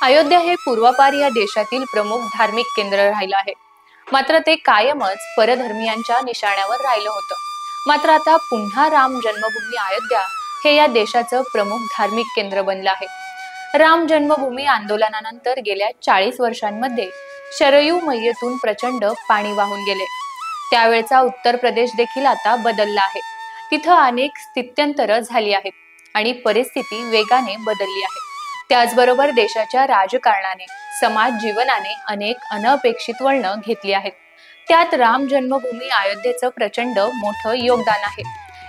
अयोध्या हे पूर्वापार या देशातील प्रमुख धार्मिक केंद्र राहिलं आहे। मात्र ते कायमच परधर्मीयांच्या निशाण्यावर राहिलं होतं। मात्र आता पुन्हा राम जन्मभूमी अयोध्या हे या देशाचं प्रमुख धार्मिक केंद्र बनलं आहे। राम जन्मभूमी आंदोलनानंतर गेल्या 40 वर्षांमध्ये शरयू मैयेतून प्रचंड पाणी वाहून गेले। त्यावेळचा उत्तर प्रदेश देखील आता बदलला आहे। तिथं अनेक स्थित्यंतर झाली आहेत आणि परिस्थिती वेगाने बदलली आहे। त्याचबरोबर देशाच्या राजकारणाने, समाज जीवनाने अनेक अनपेक्षित वळण घेतली आहेत। त्यात राम जन्मभूमी अयोध्येचं प्रचंड मोठं योगदान आहे।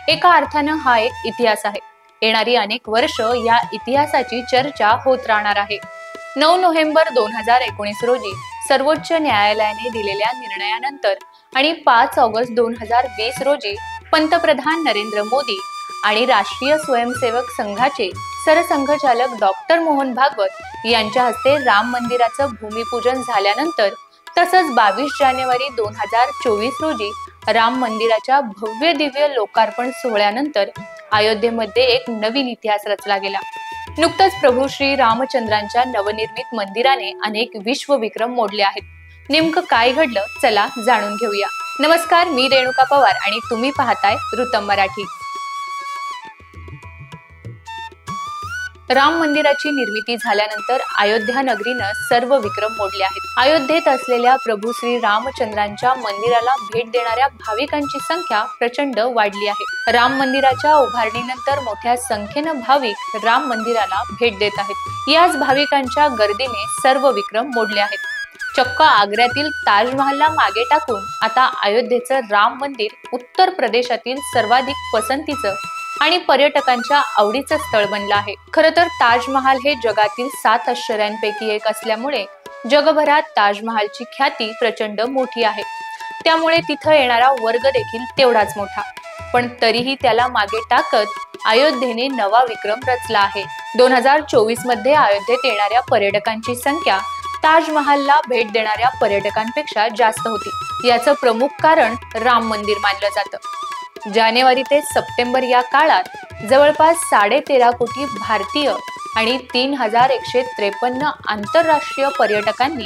एका अर्थानं हा एक इतिहास आहे। येणारी अनेक वर्ष या इतिहासाची चर्चा होत राहणार आहे। 9 नोव्हेंबर 2019 रोजी सर्वोच्च न्यायालयाने दिलेल्या निर्णयानंतर आणि 5 ऑगस्ट 2020 रोजी पंतप्रधान नरेंद्र मोदी आणि राष्ट्रीय स्वयंसेवक संघाचे सरसंघचालक डॉक्टर मोहन भागवत यांच्या हस्ते राम मंदिराचं भूमिपूजन झाल्यानंतर तसंच 22 जानेवारी 2024 रोजी राम मंदिराच्या भव्य दिव्य लोकार्पण सोहळ्यानंतर अयोध्येमध्ये एक नवीन इतिहास रचला गेला। नुकतंच प्रभू श्री रामचंद्रांच्या नवनिर्मित मंदिराने अनेक विश्वविक्रम मोडले आहेत। नेमकं काय घडलं, चला जाणून घेऊया। नमस्कार, मी रेणुका पवार आणि तुम्ही पाहताय रुतम मराठी। राम मंदिराची निर्मिती झाल्यानंतर अयोध्या नगरीनं सर्व विक्रम मोडले आहेत। अयोध्येत असलेल्या प्रभू श्री रामचंद्रांच्या मंदिराला भेट देणाऱ्या भाविकांची संख्या प्रचंड वाढली आहे। राम मंदिराच्या उभारणीनंतर मोठ्या संख्येनं भाविक राम मंदिराला भेट देत आहेत। याच भाविकांच्या गर्दीने सर्व विक्रम मोडले आहेत। चक्क आग्र्यातील ताजमहलला मागे टाकून आता अयोध्येचं राम मंदिर उत्तर प्रदेशातील सर्वाधिक पसंतीचं आणि पर्यटकांच्या आवडीचं स्थळ बनलं आहे। खरं तर ताजमहाल हे जगातील 7 आश्चर्यांपैकी एक असल्यामुळे जगभरात ताजमहालची ख्याती प्रचंड मोठी आहे। त्यामुळे तिथं येणारा वर्ग देखील तेवढाच मोठा। पण तरीही त्याला मागे टाकत अयोध्येने नवा विक्रम रचला आहे। 2024 मध्ये अयोध्येत येणाऱ्या पर्यटकांची संख्या ताजमहालला भेट देणाऱ्या पर्यटकांपेक्षा जास्त होती। याचं प्रमुख कारण राम मंदिर मानलं जातं। जानेवारी ते सप्टेंबर या काळात जवळपास 13.5 कोटी भारतीय आणि 3153 आंतरराष्ट्रीय पर्यटकांनी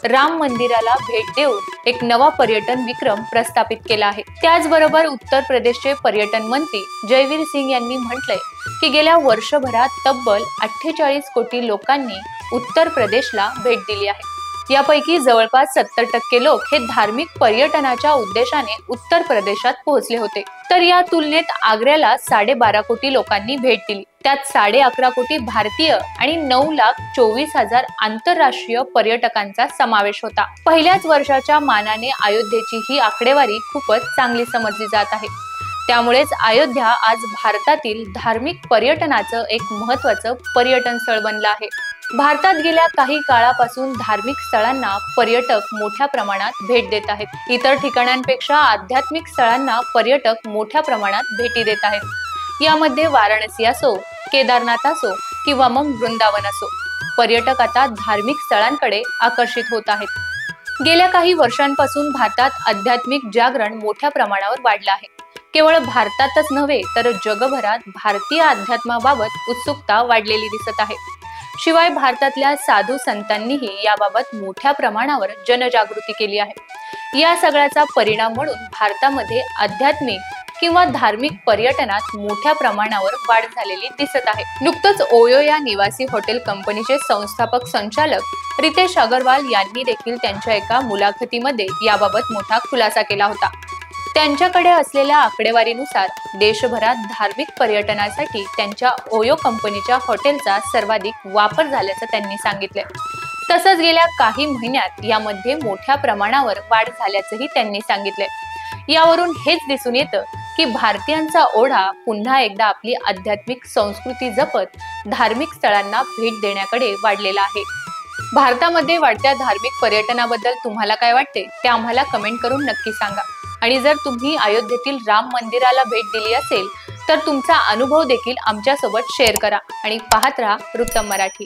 राम मंदिराला भेट देऊन एक नवा पर्यटन विक्रम प्रस्थापित केला आहे। त्याचबरोबर उत्तर प्रदेशचे पर्यटन मंत्री जयवीर सिंग यांनी म्हटलंय की गेल्या वर्षभरात तब्बल 48 कोटी लोकांनी उत्तर प्रदेशला भेट दिली आहे। यापैकी जवळपास 70% लोक हे धार्मिक पर्यटनाच्या उद्देशाने उत्तर प्रदेशात पोहोचले होते। तर या तुलनेत आग्र्याला 12.5 कोटी लोकांनी भेट दिली। त्यात 11.5 कोटी भारतीय आणि 9,24,000 आंतरराष्ट्रीय पर्यटकांचा समावेश होता। पहिल्याच वर्षाच्या मानाने अयोध्येची ही आकडेवारी खूपच चांगली समजली जात आहे। त्यामुळेच अयोध्या आज भारतातील धार्मिक पर्यटनाचं एक महत्त्वाचं पर्यटन स्थळ बनलं आहे। भारतात गेल्या काही काळापासून धार्मिक स्थळांना पर्यटक मोठ्या प्रमाणात भेट देत आहेत। इतर ठिकाणांपेक्षा आध्यात्मिक स्थळांना पर्यटक मोठ्या प्रमाणात भेटी देत आहेत। यामध्ये वाराणसी असो, केदारनाथ असो किंवा मग वृंदावन असो, पर्यटक आता धार्मिक स्थळांकडे आकर्षित होत आहेत। गेल्या काही वर्षांपासून भारतात आध्यात्मिक जागरण मोठ्या प्रमाणावर वाढलं आहे। केवळ भारतातच नव्हे तर जगभरात भारतीय अध्यात्माबाबत उत्सुकता वाढलेली दिसत आहे। शिवाय भारतातल्या साधू संतांनीही याबाबत मोठ्या प्रमाणावर जनजागृती केली आहे। या सगळ्याचा परिणाम म्हणून भारतामध्ये आध्यात्मिक किंवा धार्मिक पर्यटनात मोठ्या प्रमाणावर वाढ झालेली दिसत आहे। नुकतंच ओयो या निवासी हॉटेल कंपनीचे संस्थापक संचालक रितेश अग्रवाल यांनी देखील त्यांच्या एका मुलाखतीमध्ये याबाबत मोठा खुलासा केला होता। त्यांच्याकडे असलेल्या आकडेवारीनुसार देशभरात धार्मिक पर्यटनासाठी त्यांच्या ओयो कंपनीच्या हॉटेलचा सर्वाधिक वापर झाल्याचं त्यांनी सांगितले। तसंच गेल्या काही महिन्यात यामध्ये मोठ्या प्रमाणावर वाढ झाल्याचंही त्यांनी सांगितले। यावरून हेच दिसून येतं की भारतीयांचा ओढा पुन्हा एकदा आपली आध्यात्मिक संस्कृती जपत धार्मिक स्थळांना भेट देण्याकडे वाढलेला आहे। भारतामध्ये वाढत्या धार्मिक पर्यटनाबद्दल तुम्हाला काय वाटते ते आम्हाला कमेंट करून नक्की सांगा। आणि जर तुम्ही अयोध्येतील राम मंदिराला भेट दिली असेल तर तुमचा अनुभव देखील आमच्यासोबत शेअर करा आणि पाहत राहा रुतम मराठी।